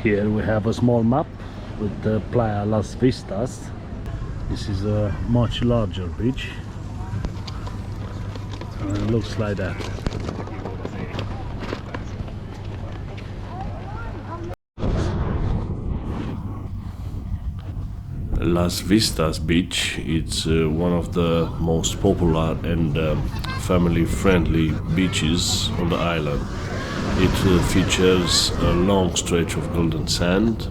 Here we have a small map with the Playa Las Vistas. This is a much larger beach. And it looks like that. Las Vistas beach, it's one of the most popular and family-friendly beaches on the island. It features a long stretch of golden sand,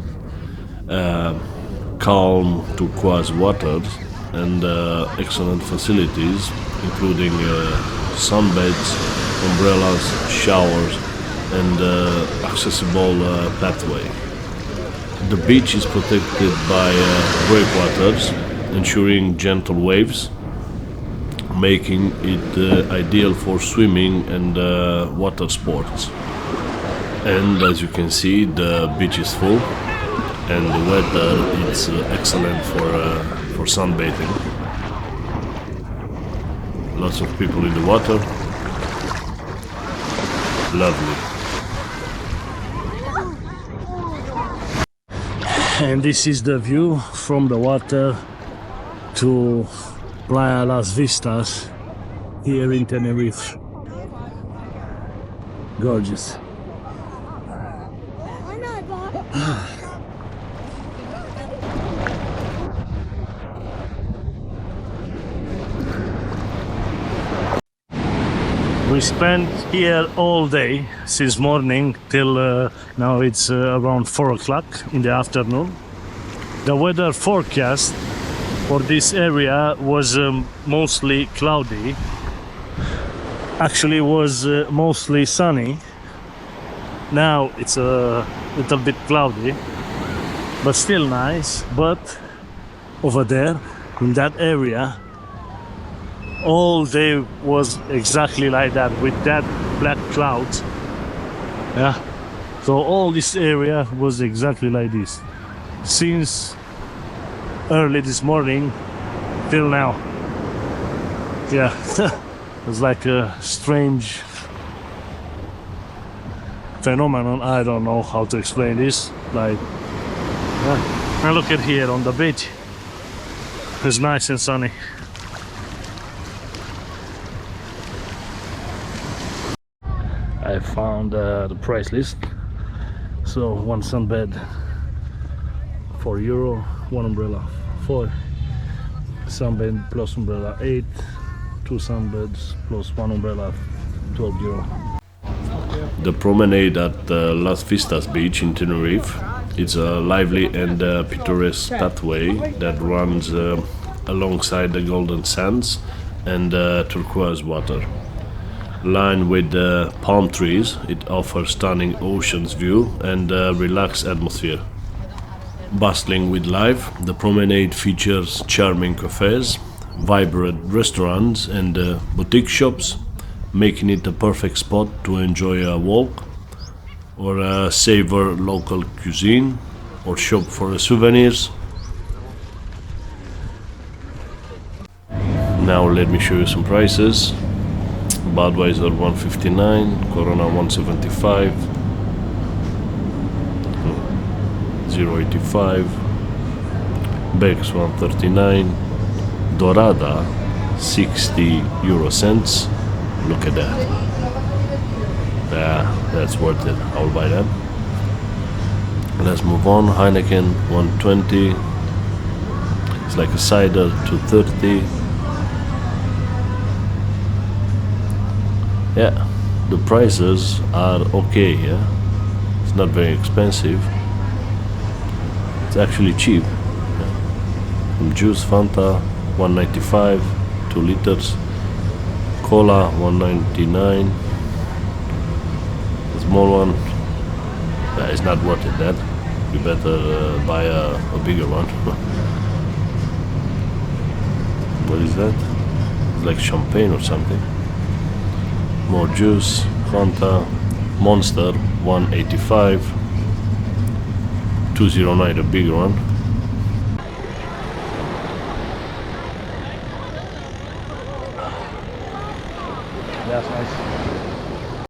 calm turquoise water, and excellent facilities, including sunbeds, umbrellas, showers, and accessible pathway. The beach is protected by breakwaters, ensuring gentle waves, making it ideal for swimming and water sports. And as you can see, the beach is full, and the weather is excellent for sunbathing. Lots of people in the water. Lovely. And this is the view from the water to Playa Las Vistas here in Tenerife. Gorgeous. We spent here all day since morning till now it's around 4 o'clock in the afternoon. The weather forecast for this area was mostly cloudy. Actually, it was mostly sunny. Now it's a little bit cloudy, but still nice. But over there in that area, all day was exactly like that, with that black cloud. Yeah, so all this area was exactly like this since early this morning till now. Yeah. It's like a strange phenomenon. I don't know how to explain this. Like, and look at here on the beach, it's nice and sunny. I found the price list. So one sunbed €4, one umbrella 4, sunbed plus umbrella 8, two sunbeds plus one umbrella €12. The promenade at Las Vistas beach in Tenerife, it's a lively and picturesque pathway that runs alongside the golden sands and turquoise water. Lined with palm trees, it offers stunning ocean's view and relaxed atmosphere. Bustling with life, the promenade features charming cafes, vibrant restaurants and boutique shops, making it a perfect spot to enjoy a walk or savor local cuisine or shop for souvenirs. Now let me show you some prices. Budweiser 159, Corona 175, 0.85, Beck's 139, Dorada 60 euro cents. Look at that. Yeah, that's worth it. I'll buy that. Let's move on. Heineken 120. It's like a cider 230. Yeah, the prices are okay, yeah. It's not very expensive. It's actually cheap. Yeah. Some juice, Fanta, 195, 2 liters. Cola, 199. The small one, yeah, it's not worth it, that. You better buy a bigger one. What is that? It's like champagne or something. More juice, Fanta, Monster, 185, 209, a bigger one.